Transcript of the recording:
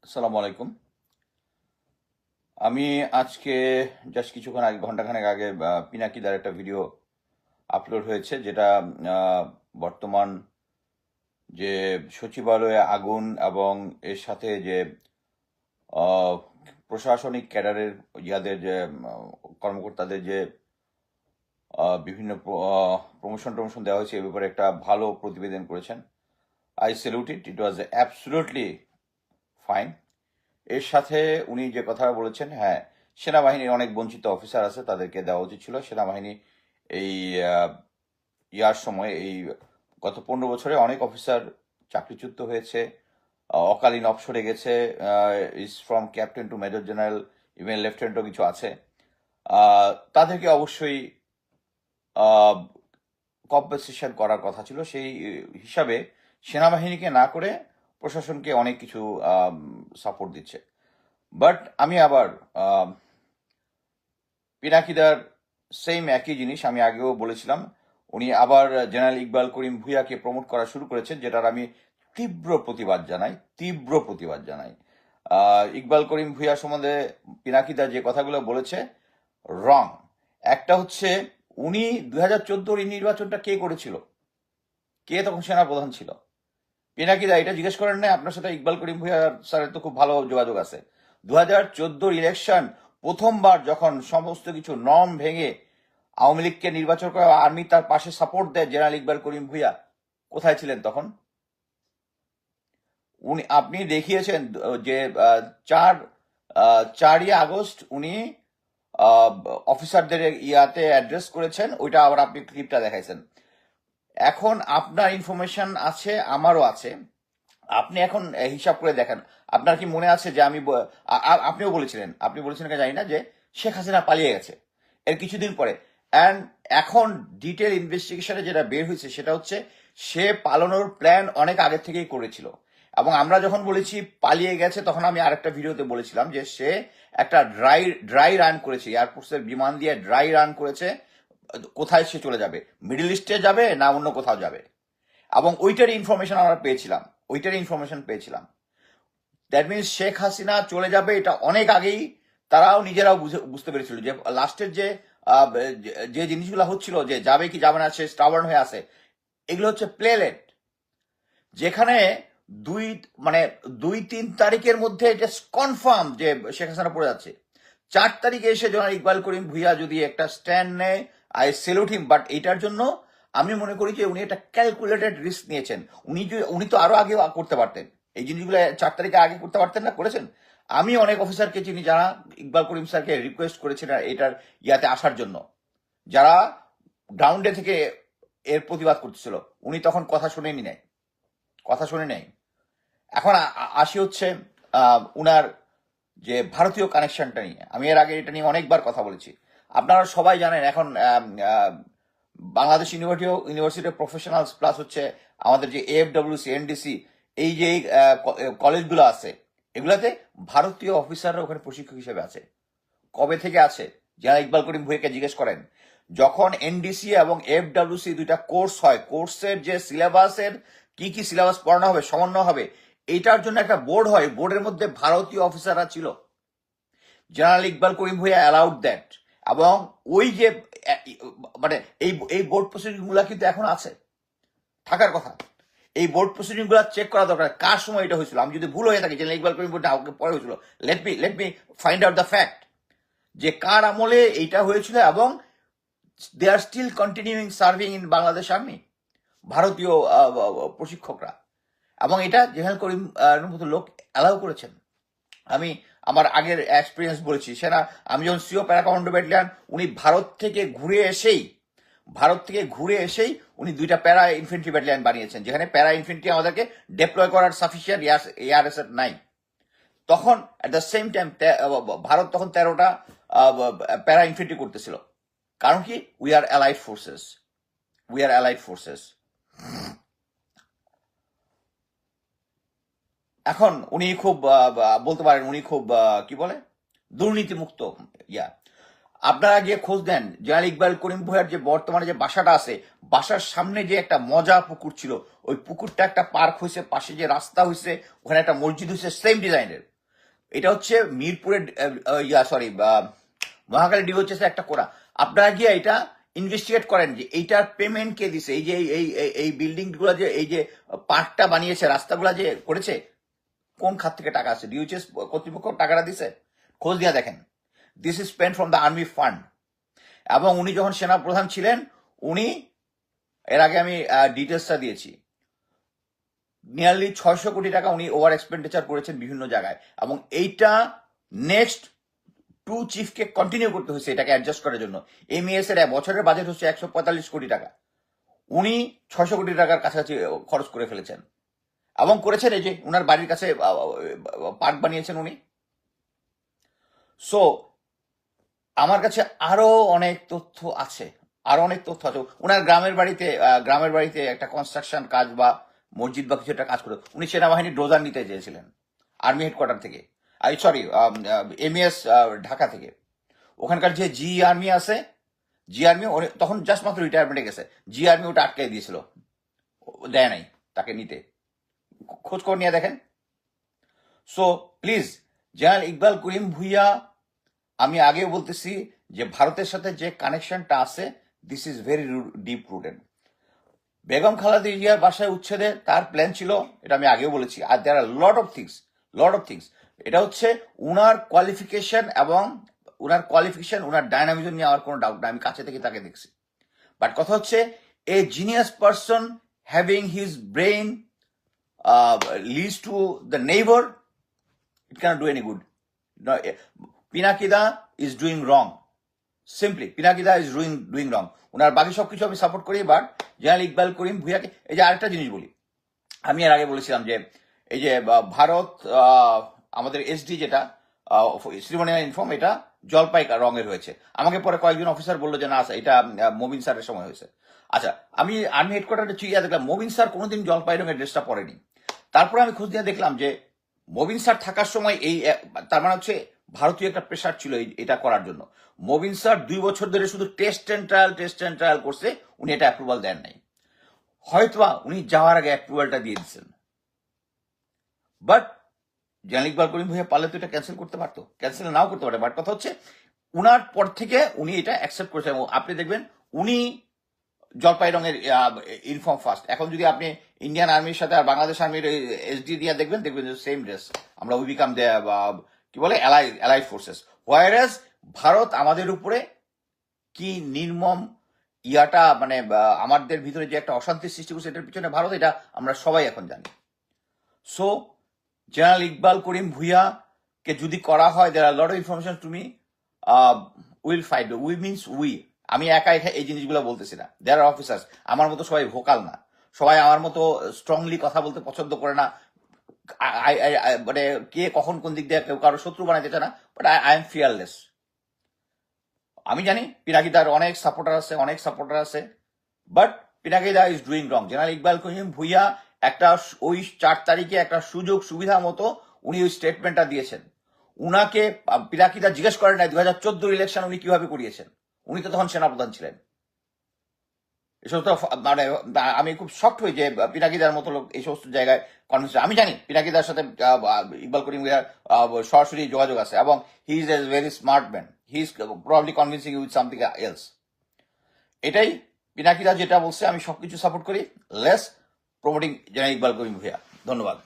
আসসালামু আলাইকুম। আমি আজকে জাস্ট কিছুক্ষণ আগে, ঘন্টাখানেক আগে পিনাকিদার একটা ভিডিও আপলোড হয়েছে, যেটা বর্তমান যে সচিবালয়ে আগুন এবং এর সাথে যে আহ, প্রশাসনিক ক্যাডারের ইয়াদের যে কর্মকর্তাদের যে বিভিন্ন প্রমোশন টমোশন দেওয়া হয়েছে, এ ব্যাপারে একটা ভালো প্রতিবেদন করেছেন। I salute it, it was absolutely fine. এর সাথে উনি যে কথা বলেছেন, হ্যাঁ, সেনাবাহিনীর অনেক বঞ্চিত অফিসার আছে, তাদেরকে দেওয়া উচিত ছিল। সেনাবাহিনী এই ইয়ার সময়, এই গত 15 বছরে অনেক অফিসার চাকরিচ্যুত হয়েছে, অকালীন অবসরে গেছে, is from captain to major general, even লেফটেন্যান্টও কিছু আছে। তাদেরকে অবশ্যই কম্পেনসেশন করার কথা ছিল। সেই হিসাবে সেনাবাহিনীকে না করে প্রশাসনকে অনেক কিছু সাপোর্ট দিচ্ছে। বাট আমি আবার পিনাকিদার সেম একই জিনিস আমি আগেও বলেছিলাম। উনি আবার জেনারেল ইকবাল করিম ভুঁইয়াকে প্রমোট করা শুরু করেছেন, যেটার আমি তীব্র প্রতিবাদ জানাই, তীব্র প্রতিবাদ জানাই। ইকবাল করিম ভুঁইয়া সম্বন্ধে পিনাকিদা যে কথাগুলো বলেছে, রং। একটা হচ্ছে, উনি 2014 নির্বাচনটা কে করেছিল? কে তখন সেনাপ্রধান ছিল? পিনাকিদা এটা জিজ্ঞেস করেন না? আপনার সাথে ইকবাল করিম ভুঁইয়া স্যারের তো খুব ভালো যোগাযোগ আছে। 2014 ইলেকশন প্রথমবার যখন সমস্ত কিছু নর্ম ভেঙে আওয়ামী লীগকে নির্বাচন করে, আর্মি তার পাশে সাপোর্ট দেয়, জেনারেল ইকবাল করিম ভুঁইয়া কোথায় ছিলেন তখন? উনি, আপনি দেখিয়েছেন যে 4ই আগস্ট উনি অফিসারদের ইয়াতে অ্যাড্রেস করেছেন, ওইটা আবার আপনি ক্লিপটা দেখাইছেন। এখন আপনার ইনফরমেশন আছে, আমারও আছে। আপনি এখন হিসাব করে দেখেন। আপনার কি মনে আছে যে আপনিও বলেছিলেন, আপনি বলেছিলেন কি জানি না, যে শেখ হাসিনা পালিয়ে গেছে এর কিছুদিন পরে। অ্যান্ড এখন ডিটেল ইনভেস্টিগেশনে যেটা বের হয়েছে, সেটা হচ্ছে সে পালানোর প্ল্যান অনেক আগে থেকেই করেছিল। এবং আমরা যখন বলেছি পালিয়ে গেছে, তখন আমি আরেকটা ভিডিওতে বলেছিলাম যে সে একটা ড্রাই রান করেছে, এয়ারফোর্সের বিমান দিয়ে ড্রাই রান করেছে। কোথায় সে চলে যাবে? মিডল ইস্টে যাবে না অন্য কোথাও যাবে? এবং ওইটার ইনফরমেশন আমরা পেয়েছিলাম, দ্যাট মিনস শেখ হাসিনা চলে যাবে, এটা অনেক আগেই তারাও নিজেরাও বুঝতে পেরেছিল। যে লাস্টের যে যে জিনিসগুলো হচ্ছিল, যে যাবে কি যাবে না, সে স্টাবার্ন হয়ে আছে, এগুলো হচ্ছে প্লেলেট। যেখানে দুই মানে 2-3 তারিখের মধ্যে এটা কনফার্ম যে শেখ হাসিনা পড়ে যাচ্ছে। 4 তারিখে এসে জনাব ইকবাল করিম ভুইয়া যদি একটা স্ট্যান্ড নেয়, আই সেলুট হিম। বাট এটার জন্য আমি মনে করি যে উনি একটা ক্যালকুলেটেড রিস্ক নিয়েছেন। উনি তো আরো আগে করতে পারতেন এই জিনিসগুলো, 4 তারিখে আগে করতে পারতেন না? করেছেন। আমি অনেক অফিসারকে চিনি যারা ইকবাল করিম স্যারকে রিকোয়েস্ট করেছেন এটার ইয়াতে আসার জন্য, যারা গ্রাউন্ডে থেকে এর প্রতিবাদ করতেছিল। উনি তখন কথা শুনে নেই। এখন আসি হচ্ছে উনার যে ভারতীয় কানেকশনটা নিয়ে। আমি এর আগে এটা নিয়ে অনেকবার কথা বলেছি। আপনারা সবাই জানেন এখন বাংলাদেশ ইউনিভার্সিটি প্রফেশনালস প্লাস হচ্ছে আমাদের যে এএফডব্লিউসি, এনডিসি, এই যে কলেজগুলো আছে, এগুলাতে ভারতীয় অফিসাররা ওখানে প্রশিক্ষক হিসেবে আছে। কবে থেকে আছে? যারা ইকবাল করিম ভুঁইয়াকে জিজ্ঞেস করেন। যখন এনডিসি এবং এফডব্লিউসি দুইটা কোর্স হয়, কোর্সের যে সিলেবাসের কি কি সিলেবাস পড়ানো হবে, সমন্বয় হবে, এইটার জন্য একটা বোর্ড হয়। বোর্ডের মধ্যে ভারতীয় অফিসাররা ছিল। General Iqbal Karim Bhuiyan allowed that. এবং ওই যে মানে এই বোর্ড প্রসিডিং গুলা কিন্তু এখন আছে, থাকার কথা। এই বোর্ড প্রসিডিং গুলা চেক করা দরকার, কার সময় এটা হয়েছিল। আমি যদি ভুল হয়ে থাকি, জেনারেল ইকবাল করিম ভুঁইয়া পরে হয়েছিল, let me find out the fact, যে কার আমলে এইটা হয়েছিল। এবং they are still continuing serving in Bangladesh army, ভারতীয় প্রশিক্ষকরা। এবং এটা জেনারেল করিম মতো লোক অ্যালাউ করেছেন। আমি আমার আগের এক্সপিরিয়েন্স বলেছি। সেনা, আমি যখন সিও প্যারা কমান্ডো ব্যাটালিয়ান, উনি ভারত থেকে ঘুরে এসেই উনি 2টা প্যারা ইনফেন্ট্রি ব্যাটালিয়ান বানিয়েছেন, যেখানে প্যারা ইনফেন্ট্রি আমাদেরকে ডেপ্লয় করার সাফিসিয়েন্ট এয়ারএস নাই। তখন at the same time Bharat তখন 13টা প্যারা ইনফেন্ট্রি করতেছিল। কারণ কি? We are allied forces. এখন উনি খুব বলতে পারেন, উনি খুব কি বলে, দুর্নীতিমুক্ত ইয়া। আপনারা গিয়ে খোঁজ দেন, জেনারেল ইকবাল করিম ভুঁইয়ার যে বর্তমানে যে বাসাটা আছে, বাসার সামনে যে একটা মজা পুকুর ছিল, ওই পুকুরটা একটা পার্ক হয়েছে, পাশে যে রাস্তা হয়েছে, ওখানে একটা মসজিদ হয়েছে সেম ডিজাইনের। এটা হচ্ছে মিরপুরের সরি মহাখালী ডিওএইচএস একটা কোরা। আপনারা গিয়ে এটা ইনভেস্টিগেট করেন যে এইটার পেমেন্ট কে দিছে, এই যে এই বিল্ডিং গুলো যে এই যে পার্কটা বানিয়েছে, রাস্তাগুলো যে করেছে, কোন খাত থেকে টাকা আছে? ডিওএইচএস কর্তৃপক্ষ টাকাটা দিছে? খোঁজ দিয়া দেখেন। This is spend from the army fund. এবং উনি যখন সেনা প্রধান ছিলেন, উনি, এর আগে আমি ডিটেলসটা দিয়েছি, নিয়ারলি 600 কোটি টাকা উনি ওভার এক্সপেন্ডিচার করেছেন বিভিন্ন জায়গায়। এবং এইটা নেক্সট 2 চিফকে কন্টিনিউ করতে হয়েছে এটাকে অ্যাডজাস্ট করার জন্য। এমইএস এর বছরের বাজেট হচ্ছে 145 কোটি টাকা, উনি 600 কোটি টাকার কাছাকাছি খরচ করে ফেলেছেন। এবং করেছেন এই যে উনার বাড়ির কাছে পার্ক বানিয়েছেন উনি। সো আমার কাছে আরো অনেক তথ্য আছে, উনার গ্রামের বাড়িতে একটা কনস্ট্রাকশন কাজ বা মসজিদ বা কিছু একটা কাজ করে উনি সেনাবাহিনীর ড্রোজার নিতে চেয়েছিলেন আর্মি হেডকোয়ার্টার থেকে, সরি এমএস ঢাকা থেকে। ওখানকার যে জি আর্মি আছে, জি আর্মি তখন জাস্ট মাত্র রিটায়ারমেন্টে গেছে, জি আর্মি ওটা আটকে দিয়েছিল, দেয় নাই তাকে নিতে। খোঁজ খবর নিয়ে দেখেন। So please, general Iqbal Karim Bhuiyan, আমি আগেও বলতেছি যে ভারতের সাথে যে কানেকশনটা আছে, this is very deep rooted. Begum Khaleda জিয়ার বাসায় উচ্ছেদে তার প্ল্যান ছিল, এটা আমি আগেও বলেছি। আর দেয়ার আর লট অফ থিংস। এটা হচ্ছে উনার কোয়ালিফিকেশন এবং উনার ডাইনামিজম নিয়ে আমার কোনো ডাউট নাই, আমি কাছে থেকে তাকে দেখছি। বাট কথা হচ্ছে, a genius person having his brain leads to the neighbour, it cannot do any good. No, পিনাকিদা is doing wrong. Simply, পিনাকিদা is doing wrong. ওনার বাকি সবকিছু আমি সাপোর্ট করি, বাট জেনারেল ইকবাল করিম ভুইয়াকে, এই যে আরেকটা জিনিস বলি, আমি এর আগে বলেছিলাম যে এই যে ভারত আমাদের এসডি যেটা শ্রীমনিয়া ইনফর্ম, এটা জলপাই রঙের হয়েছে। আমাকে পরে কয়েকজন অফিসার বললো যে না এটা মবিন স্যারের সময় হয়েছে। আচ্ছা, আমি আর্মি হেডকোয়ার্টারে চিড়িয়া দেখলাম মবিন স্যার কোনোদিন জলপাই রঙের ড্রেসটা পরেনি। তারপরে আমি খোঁজ দিয়ে দেখলাম যে মবিন স্যার থাকার সময় এই, তার মানে হচ্ছে ভারতীয় একটা প্রেশার ছিল এটা করার জন্য। মবিন স্যার 2 বছর ধরে শুধু টেস্ট এন্ড ট্রায়াল করছে, উনি এটা অ্যাপ্রুভাল দেন নাই। হয়তোবা উনি যাওয়ার আগে অ্যাপ্রুভালটা দিয়ে দিচ্ছেন, বাট জেনারেল ইকবাল করিম ভুইয়া পারলে তো এটা ক্যান্সেল করতে পারতো, ক্যান্সেল নাও করতে পারে। বাট কথা হচ্ছে উনার পর থেকে উনি এটা অ্যাকসেপ্ট করেছেন। এবং আপনি দেখবেন উনি জলপাই রঙের ইউনিফর্ম ফার্স্ট। এখন যদি আপনি ইন্ডিয়ান আর্মির সাথে আর বাংলাদেশ আর্মির এসডি দিয়ে দেখবেন সেম ড্রেস, আমরা উই বিকাম কি বলে অ্যালাইড ফোর্সেস। হোয়ারাস ভারত আমাদের উপরে কি নির্মম ইয়াটা, মানে আমাদের ভিতরে যে একটা অশান্তির সৃষ্টি করছে, এটার পিছনে ভারত, এটা আমরা সবাই এখন জানি। সো জেনারেল ইকবাল করিম ভুইয়া কে যদি করা হয়, there are lot of information to me, will fight, we means we, আমি একা এই জিনিসগুলো বলতেছি না। দেয়ার আর অফিসার্স, আমার মতো সবাই ভোকাল না, সবাই আমার মতো স্ট্রংলি কথা বলতে পছন্দ করে না। মানে কে কখন কোন দিক দিয়ে কেউ কারো শত্রু বানাইতে চায় না, বাট আই এম ফিয়ারলেস। আমি জানি পিনাকিদার অনেক সাপোর্টার আছে, বাট পিনাকিদা is doing wrong. General Iqbal Karim Bhuiyan একটা ওই 4 তারিখে একটা সুযোগ সুবিধা মতো উনি ওই স্টেটমেন্টটা দিয়েছেন। উনাকে পিনাকিদা জিজ্ঞেস করেন নাই 2014 ইলেকশন উনি কিভাবে করিয়েছেন, উনি তো তখন সেনাপ্রধান ছিলেন। এসব তো মানে আমি খুব শক্ট হই যে পিনাকিদার মতো লোক এই সমস্ত জায়গায় কনভিন্স। আমি জানি পিনাকিদার সাথে ইকবাল করিম ভুইয়ার সরাসরি যোগাযোগ আছে, এবং he is a very smart man, he is probably convincing with something else. এটাই পিনাকিদা যেটা বলছে, আমি সবকিছু সাপোর্ট করি, less promoting general Iqbal Karim Bhuiyan. ধন্যবাদ।